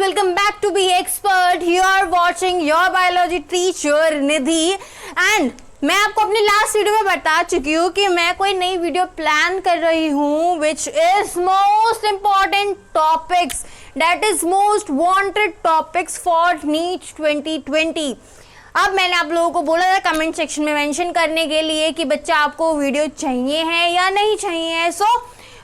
welcome back to Be Expert. You are watching your biology teacher Nidhi and मैं आपको अपनी last video में बता चुकी हूँ कि मैं कोई नई वीडियो प्लान कर रही हूँ which is most important topics, that is most wanted topics for NEET 2020. अब मैंने आप लोगों को बोला था कमेंट सेक्शन में मेंशन करने के लिए कि बच्चा आपको वीडियो चाहिए है या नहीं चाहिए. So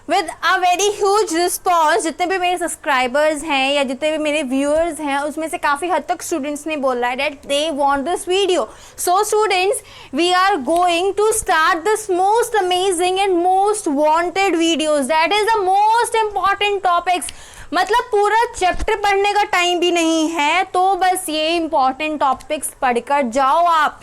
with a very huge response, जितने भी मेरे सब्सक्राइबर्स हैं या जितने भी मेरे व्यूअर्स हैं उसमें से काफ़ी हद तक स्टूडेंट्स ने बोला है that they want this video. So students, we are going to start this most amazing and most wanted videos, that is the most important topics. मतलब पूरा चैप्टर पढ़ने का टाइम भी नहीं है, तो बस ये इंपॉर्टेंट टॉपिक्स पढ़कर जाओ आप.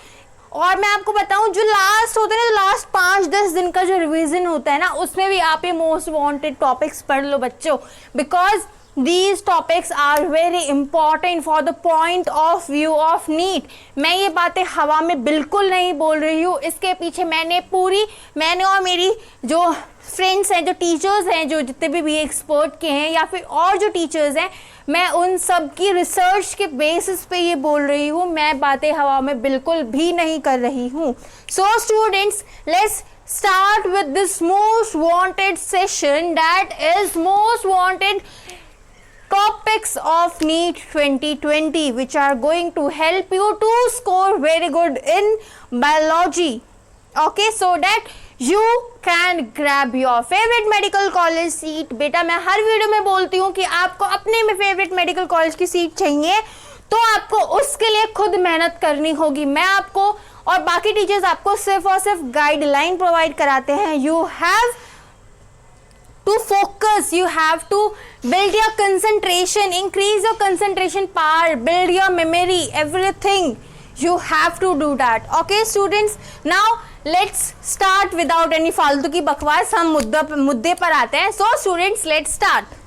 और मैं आपको बताऊं, जो लास्ट होता है ना, लास्ट 5-10 दिन का जो रिवीजन होता है ना, उसमें भी आप ये मोस्ट वांटेड टॉपिक्स पढ़ लो बच्चों, because these topics are very important for the point of view of NEET. मैं ये बातें हवा में बिल्कुल नहीं बोल रही हूँ. इसके पीछे मैंने और मेरी जो फ्रेंड्स हैं, जो टीचर्स हैं, जो जितने भी बी एक्सपर्ट के हैं या फिर और जो टीचर्स हैं, मैं उन सब की रिसर्च के बेसिस पे ये बोल रही हूँ. मैं बातें हवा में बिल्कुल भी नहीं कर रही हूँ. So students, let's start with this most wanted session, that is most wanted topics of NEET 2020, which are going to help you to score very good in biology. Okay, so that you can grab your favorite medical college seat. बेटा, मैं हर video में बोलती हूँ कि आपको अपने में favourite medical college की सीट चाहिए तो आपको उसके लिए खुद मेहनत करनी होगी. मैं आपको और बाकी टीचर्स आपको सिर्फ और सिर्फ गाइडलाइन प्रोवाइड कराते हैं. You have to focus, you have to build your concentration, increase your concentration power, build your memory, everything. You have to do that. Okay students, now let's start without any फालतू की बकवास. हम मुद्दे पर आते हैं. So students, let's start.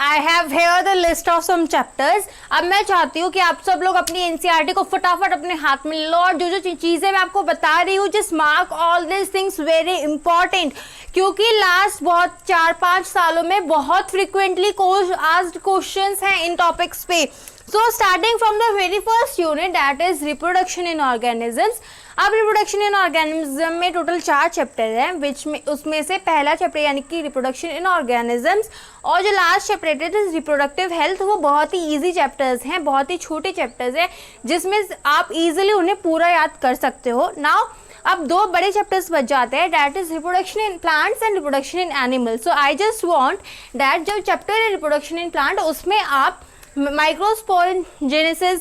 I have here the list of some chapters. अब मैं चाहती हूँ कि आप सब लोग अपनी एनसीईआरटी को फटाफट अपने हाथ में लो और जो चीज़ें मैं आपको बता रही हूँ, just mark all this things very important, क्योंकि लास्ट बहुत 4-5 सालों में बहुत फ्रिक्वेंटली आस्क्ड क्वेश्चंस हैं इन टॉपिक्स पे. So starting from the very first unit, that is reproduction in organisms. अब रिप्रोडक्शन इन ऑर्गेनिज्म में टोटल 4 चैप्टर हैं, विच में उसमें से पहला चैप्टर यानी कि रिप्रोडक्शन इन ऑर्गेनिजम्स और जो लास्ट चैप्टर है रिप्रोडक्टिव हेल्थ, वो बहुत ही इजी चैप्टर्स हैं, बहुत ही छोटे चैप्टर्स हैं जिसमें आप इजीली उन्हें पूरा याद कर सकते हो. नाउ अब 2 बड़े चैप्टर्स बच जाते हैं, that is reproduction in plants and reproduction in animals. So I just want that जो चैप्टर है रिप्रोडक्शन इन प्लांट, उसमें आप माइक्रोस्पोरेंजेनेसिस,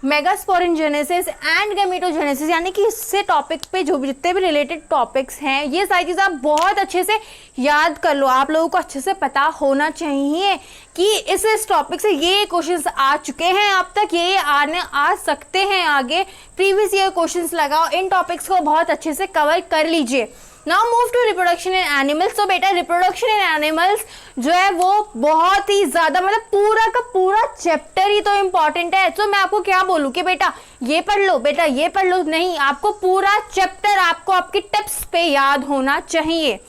मेगास्पोरेंजेनेसिस एंड गैमेटोजेनेसिस, यानी कि इससे टॉपिक पे जो भी जितने भी रिलेटेड टॉपिक्स हैं, ये सारी चीज़ें आप बहुत अच्छे से याद कर लो. आप लोगों को अच्छे से पता होना चाहिए कि इस टॉपिक से ये क्वेश्चंस आ चुके हैं अब तक, ये आ सकते हैं आगे. प्रीवियस ईयर क्वेश्चंस लगाओ, इन टॉपिक्स को बहुत अच्छे से कवर कर लीजिए. Now move to reproduction in animals. तो बेटा, रिप्रोडक्शन इन एनिमल्स जो है वो बहुत ही ज़्यादा, मतलब पूरा का पूरा चैप्टर ही तो इम्पॉर्टेंट है. तो मैं आपको क्या बोलूँ कि बेटा ये पढ़ लो, बेटा ये पढ़ लो, नहीं, आपको पूरा चैप्टर आपको आपकी टिप्स पे याद होना चाहिए.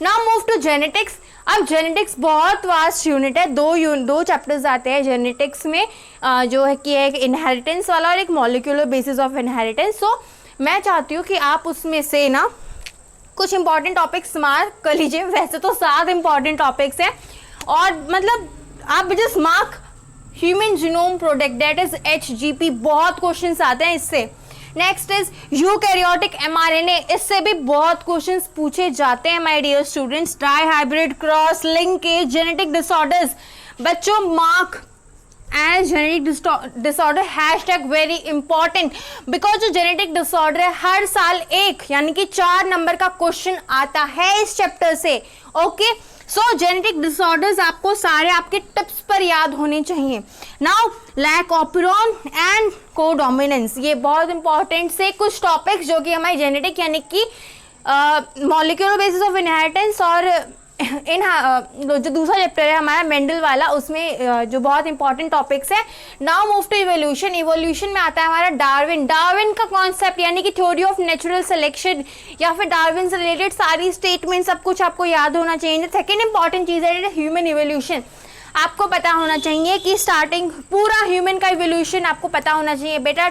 Now move to genetics. अब जेनेटिक्स बहुत वास्ट यूनिट है. 2 चैप्टर्स आते हैं जेनेटिक्स में, जो है कि एक इनहेरिटेंस वाला और एक मॉलिक्यूलर बेसिस ऑफ इनहेरिटेंस. सो मैं चाहती हूँ कि आप उसमें से ना कुछ इंपॉर्टेंट टॉपिक्स मार्क कर लीजिए. वैसे तो 7 इंपॉर्टेंट टॉपिक्स हैं और मतलब आप just mark human genome product, that is HGP, बहुत क्वेश्चंस आते हैं इससे. नेक्स्ट इज यूकैरियोटिक mRNA, इससे भी बहुत क्वेश्चंस पूछे जाते हैं my dear students. Trihybrid, cross linkage, genetic disorders, बच्चों mark and genetic disorder hashtag very important, because जो जेनेटिक डिसऑर्डर है हर साल एक यानी कि 4 नंबर का क्वेश्चन आता है इस चैप्टर से. ओके, सो जेनेटिक डिसऑर्डर्स आपको सारे आपके टिप्स पर याद होने चाहिए. Now lac operon and codominance, ये बहुत इंपॉर्टेंट से कुछ टॉपिक्स जो कि हमारे जेनेटिक यानी कि मॉलिक्यूलर बेसिस ऑफ इनहेरिटेंस और जो दूसरा चैप्टर है हमारा मेंडल वाला, उसमें जो बहुत इंपॉर्टेंट टॉपिक्स है. Now move to evolution. Evolution में आता है हमारा डार्विन का कॉन्सेप्ट, यानी कि थ्योरी ऑफ नेचुरल सिलेक्शन या फिर डार्विन से रिलेटेड सारी स्टेटमेंट, सब कुछ आपको याद होना चाहिए. सेकेंड इंपॉर्टेंट चीज़ है ह्यूमन इवोल्यूशन. आपको पता होना चाहिए कि स्टार्टिंग पूरा ह्यूमन का इवोल्यूशन आपको पता होना चाहिए बेटा।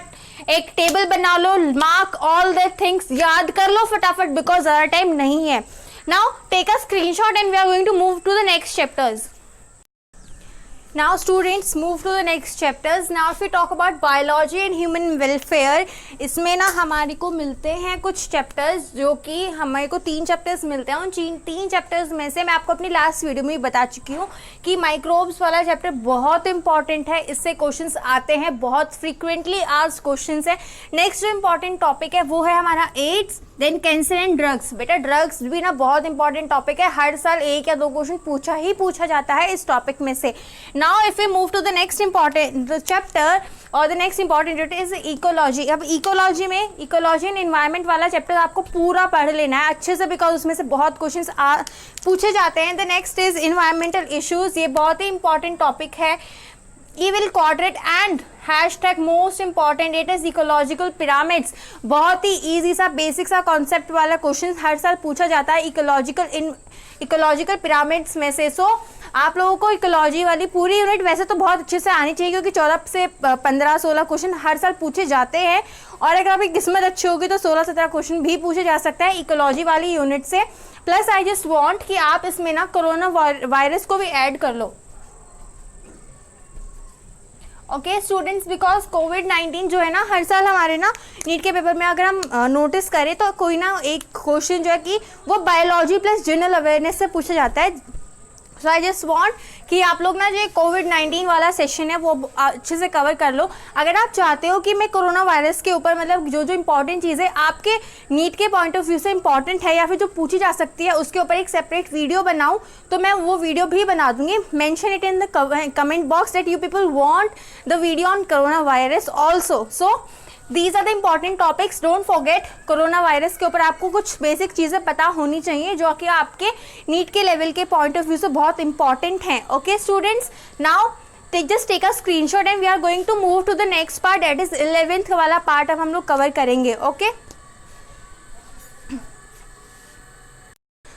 एक टेबल बना लो, मार्क ऑल द थिंग्स, याद कर लो फटाफट बिकॉज ज़्यादा टाइम नहीं है। Now take a screenshot and we are going to move to the next chapters. Now students move to the next chapters. Now if we talk about biology and human welfare, इसमें ना हमारे को मिलते हैं कुछ chapters जो कि हमारे को 3 चैप्टर्स मिलते हैं। उन 3 चैप्टर्स में से मैं आपको अपनी लास्ट वीडियो में बता चुकी हूँ कि माइक्रोब्स वाला चैप्टर बहुत इंपॉर्टेंट है, इससे क्वेश्चंस आते हैं, बहुत फ्रीक्वेंटली आस्क्ड क्वेश्चंस है। नेक्स्ट जो इंपॉर्टेंट टॉपिक है वो है हमारा AIDS, then cancer and drugs. बेटा ड्रग्स भी ना बहुत इंपॉर्टेंट टॉपिक है, हर साल 1 या 2 क्वेश्चन पूछा जाता है इस टॉपिक में से। Now if we move to the next important chapter और the next important unit is ecology। अब इकोलॉजी में इकोलॉजी एंड एनवायरनमेंट वाला चैप्टर आपको पूरा पढ़ लेना है अच्छे से बिकॉज उसमें से बहुत क्वेश्चंस पूछे जाते हैं। The next is environmental issues, ये बहुत ही इंपॉर्टेंट टॉपिक है। Evil quadrant and hashtag most important it is ecological pyramids, बहुत ही इजी सा बेसिक सा कॉन्सेप्ट वाला क्वेश्चन हर साल पूछा जाता है इकोलॉजिकल पिरामिड्स में से। सो आप लोगों को इकोलॉजी वाली पूरी यूनिट वैसे तो बहुत अच्छे से आनी चाहिए क्योंकि 14 से 15-16 क्वेश्चन हर साल पूछे जाते हैं और अगर आपकी किस्मत अच्छी होगी तो 16-17 क्वेश्चन भी पूछे जा सकता है इकोलॉजी वाली यूनिट से। प्लस आई जस्ट वांट कि आप इसमें ना कोरोना वायरस को भी ऐड कर लो। ओके स्टूडेंट्स, बिकॉज कोविड-19 जो है ना हर साल हमारे ना नीट के पेपर में अगर हम नोटिस करें तो कोई ना एक क्वेश्चन जो है कि वो बायोलॉजी प्लस जनरल अवेयरनेस से पूछा जाता है। सो आई जस्ट वांट कि आप लोग ना जो कोविड-19 वाला सेशन है वो अच्छे से कवर कर लो। अगर आप चाहते हो कि मैं कोरोना वायरस के ऊपर मतलब जो जो इंपॉर्टेंट चीज़ें आपके नीट के पॉइंट ऑफ व्यू से इंपॉर्टेंट है या फिर जो पूछी जा सकती है उसके ऊपर एक सेपरेट वीडियो बनाऊं तो मैं वो वीडियो भी बना दूंगी। Mention it in the comment box that you people want the video on corona virus also. So these are the important topics, don't forget. Corona virus के ऊपर आपको कुछ बेसिक चीज़ें पता होनी चाहिए जो कि आपके नीट के लेवल के पॉइंट ऑफ व्यू से बहुत इंपॉर्टेंट हैं। Okay students, now just take a screenshot and we are going to move to the next part that is 11th वाला पार्ट अब हम लोग कवर करेंगे। Okay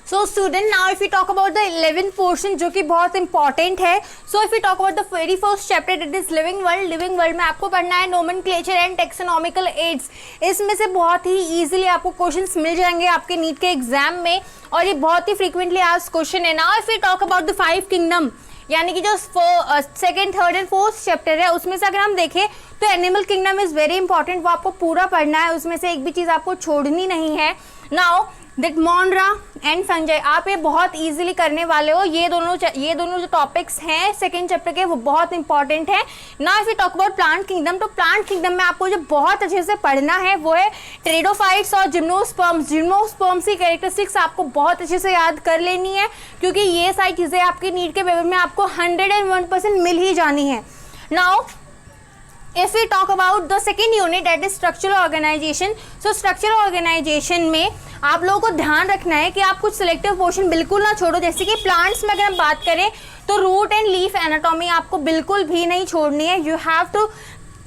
so student, now if you talk about the 11th portion जो कि बहुत important है। So if you talk about the very first chapter it is living world. Living world में आपको पढ़ना है नोमेनक्लेचर एंड टेक्सोनॉमिकल एड्स। इसमें से बहुत ही इजीली आपको क्वेश्चंस मिल जाएंगे आपके नीट के एग्जाम में और ये बहुत ही फ्रीक्वेंटली आस्क्ड क्वेश्चन है। Now if you talk about the 5 kingdom यानी कि जो 2nd, 3rd and 4th chapter है उसमें से अगर हम देखें तो animal kingdom is very important, वो आपको पूरा पढ़ना है, उसमें से एक भी चीज़ आपको छोड़नी नहीं है। नाउ दैट मोनरा एंड फंजाई आप ये बहुत इजीली करने वाले हो। ये दोनों जो टॉपिक्स हैं 2nd चैप्टर के वो बहुत इंपॉर्टेंट है। Now if you talk about plant kingdom तो प्लांट किंगडम में आपको जो बहुत अच्छे से पढ़ना है वो है टेरिडोफाइट्स और जिम्नोस्पर्म्स। जिम्नोस्पर्म्स की कैरेक्टरिस्टिक्स आपको बहुत अच्छे से याद कर लेनी है क्योंकि ये सारी चीज़ें आपके नीट के पेपर में आपको 101% मिल ही जानी है। Now if we talk about the second unit that is structural organization, so structural organization में आप लोगों को ध्यान रखना है कि आप कुछ सिलेक्टिव पोर्शन बिल्कुल ना छोड़ो। जैसे कि प्लांट्स में अगर हम बात करें तो रूट एंड लीफ एनाटॉमी आपको बिल्कुल भी नहीं छोड़नी है, you have to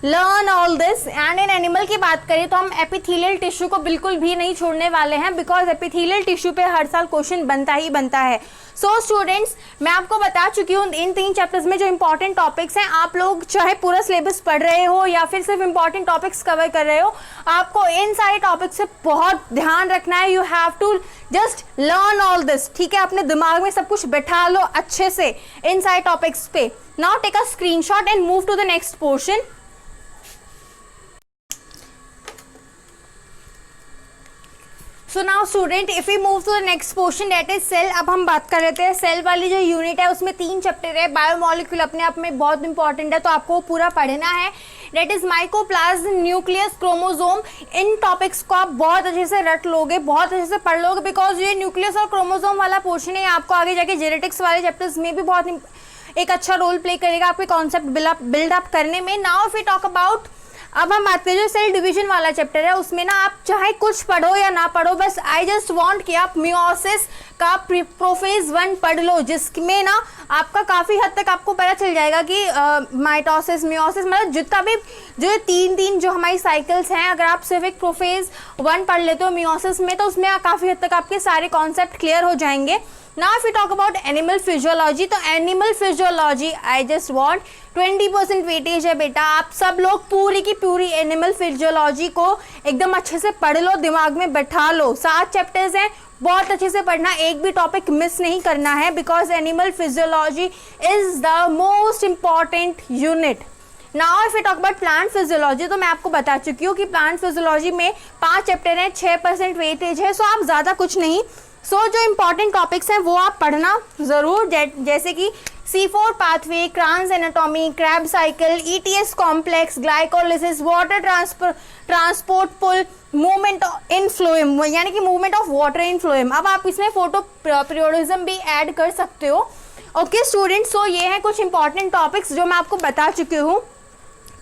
learn all this. And in animal की बात करें तो हम एपिथेलियल टिश्यू को बिल्कुल भी नहीं छोड़ने वाले हैं बिकॉज एपिथेलियल टिश्यू पे हर साल क्वेश्चन बनता ही बनता है। सो स्टूडेंट्स, मैं आपको बता चुकी हूँ इन 3 चैप्टर्स में जो इंपॉर्टेंट टॉपिक्स हैं, आप लोग चाहे पूरा सिलेबस पढ़ रहे हो या फिर सिर्फ इंपॉर्टेंट टॉपिक्स कवर कर रहे हो, आपको इन सारे टॉपिक्स से बहुत ध्यान रखना है। You have to just learn all this, ठीक है? अपने दिमाग में सब कुछ बैठा लो अच्छे से इन सारे टॉपिक्स पे। Now take a screenshot and move to the next portion. So now student, if you move to the next portion that is cell. अब हम बात कर रहे थे सेल वाली जो यूनिट है उसमें 3 चैप्टर है। बायोमॉलिक्यूल अपने आप में बहुत इंपॉर्टेंट है तो आपको पूरा पढ़ना है। That is mycoplasma, nucleus, chromosome. In topics को आप बहुत अच्छे से रट लोगे, बहुत अच्छे से पढ़ लोगे बिकॉज ये न्यूक्लियस और क्रोमोसोम वाला पोर्शन है, आपको आगे जाके जेनेटिक्स वाले चैप्टर्स में भी बहुत एक अच्छा रोल प्ले करेगा आपके कॉन्सेप्ट बिल्डअप करने में। Now if you talk about, अब हम बात करें जो सेल डिवीजन वाला चैप्टर है उसमें ना आप चाहे कुछ पढ़ो या ना पढ़ो, बस आई जस्ट वांट कि आप मियोसिस का प्रोफेज 1 पढ़ लो जिसमें ना आपका काफ़ी हद तक आपको पता चल जाएगा कि माइटोसिस, मियोसिस मतलब जितना भी जो 3 जो हमारी साइकिल्स हैं, अगर आप सिर्फ एक प्रोफेज 1 पढ़ लेते हो मियोसिस में तो उसमें काफ़ी हद तक आपके सारे कॉन्सेप्ट क्लियर हो जाएंगे। Now if we talk about animal physiology, तो animal physiology I just want 20% weightage है बेटा। आप सब लोग पूरी की पूरी एनिमल फिजियोलॉजी को एकदम अच्छे से पढ़ लो, दिमाग में बैठा लो। 7 चैप्टर्स हैं, बहुत अच्छे से पढ़ना, एक भी टॉपिक मिस नहीं करना है, because animal physiology is the most important unit. Now if you talk about plant physiology, तो मैं आपको बता चुकी हूँ कि प्लांट फिजियोलॉजी में 5 चैप्टर हैं, 6% वेटेज है, सो आप ज़्यादा कुछ नहीं, जो इंपॉर्टेंट टॉपिक्स हैं वो आप पढ़ना ज़रूर, जैसे कि C4 pathway, kranz anatomy, krebs cycle, ETS complex, glycolysis, water transport pull, movement in phloem, यानी कि movement of water in phloem. अब आप इसमें फोटो पीरियोडिज्म भी ऐड कर सकते हो। ओके स्टूडेंट्स, सो ये हैं कुछ इंपॉर्टेंट टॉपिक्स जो मैं आपको बता चुकी हूँ।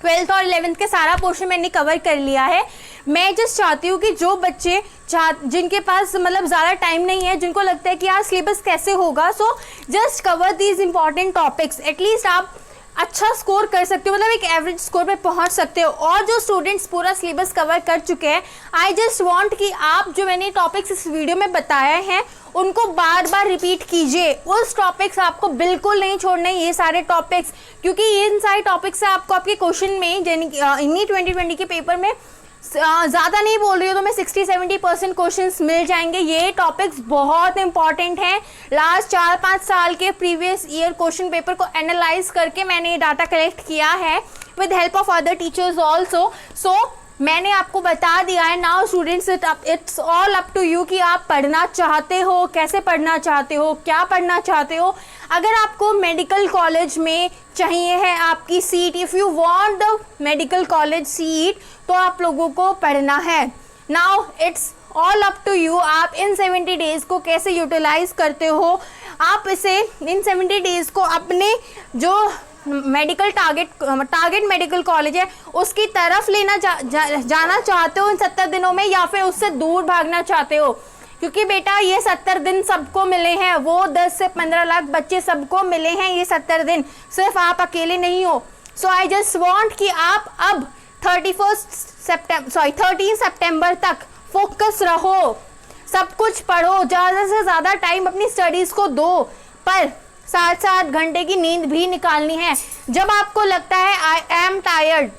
12th और 11th के सारा पोर्शन मैंने कवर कर लिया है। मैं जस्ट चाहती हूँ कि जो बच्चे जिनके पास मतलब ज़्यादा टाइम नहीं है, जिनको लगता है कि यार सिलेबस कैसे होगा, so just cover these important topics, at least आप अच्छा स्कोर कर सकते हो, मतलब एक एवरेज स्कोर पे पहुंच सकते हो। और जो स्टूडेंट्स पूरा सिलेबस कवर कर चुके हैं, आई जस्ट वांट कि आप जो मैंने टॉपिक्स इस वीडियो में बताए हैं उनको बार बार रिपीट कीजिए। उस टॉपिक्स आपको बिल्कुल नहीं छोड़ने, ये सारे टॉपिक्स, क्योंकि इन सारे टॉपिक्स से आपको आपके क्वेश्चन में इन्हीं 2020 के पेपर में ज़्यादा नहीं बोल रही हो तो मैं 60-70% क्वेश्चंस मिल जाएंगे। ये टॉपिक्स बहुत इंपॉर्टेंट हैं। लास्ट 4-5 साल के प्रीवियस ईयर क्वेश्चन पेपर को एनालाइज करके मैंने ये डाटा कलेक्ट किया है with help of other teachers also. So मैंने आपको बता दिया है। Now students, it's all up to you कि आप पढ़ना चाहते हो, कैसे पढ़ना चाहते हो, क्या पढ़ना चाहते हो। अगर आपको मेडिकल कॉलेज में चाहिए है आपकी seat, if you want the medical college seat, तो आप लोगों को पढ़ना है। Now it's all up to you, आप इन 70 डेज़ को कैसे यूटिलाइज करते हो। आप इसे इन 70 डेज़ को अपने जो मेडिकल टारगेट मेडिकल कॉलेज है उसकी तरफ लेना जाना चाहते हो इन 70 दिनों में, या फिर उससे दूर भागना चाहते हो। क्योंकि बेटा ये 70 दिन सबको मिले हैं, वो 10 से 15 लाख बच्चे सबको मिले हैं ये 70 दिन, सिर्फ आप अकेले नहीं हो। सो आई जस्ट वांट कि आप अब 13 सितंबर तक फोकस रहो, सब कुछ पढ़ो, ज़्यादा से ज़्यादा टाइम अपनी स्टडीज़ को दो, पर 7-7 घंटे की नींद भी निकालनी है। जब आपको लगता है I am tired,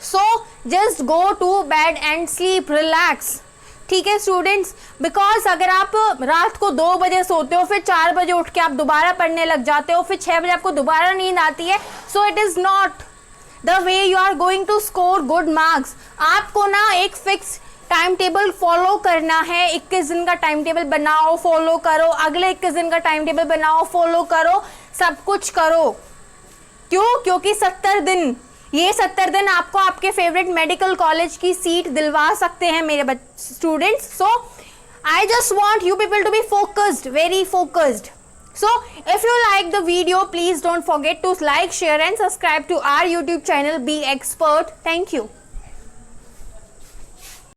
so just go to bed and sleep, relax. ठीक है स्टूडेंट्स, बिकॉज अगर आप रात को 2 बजे सोते हो, फिर 4 बजे उठ के आप दोबारा पढ़ने लग जाते हो, फिर 6 बजे आपको दोबारा नींद आती है, so it is not the way you are going to score good marks. आपको ना एक फिक्स टाइम टेबल फॉलो करना है। 21 दिन का टाइम टेबल बनाओ, फॉलो करो, अगले 21 दिन का टाइम टेबल बनाओ, फॉलो करो, सब कुछ करो। क्यों? क्योंकि 70 दिन, ये 70 दिन आपको आपके फेवरेट मेडिकल कॉलेज की सीट दिलवा सकते हैं मेरे students. So I just want you people to be focused, very focused. So if you like the video, please don't forget to like, share and subscribe to our YouTube channel Be Expert. Thank you.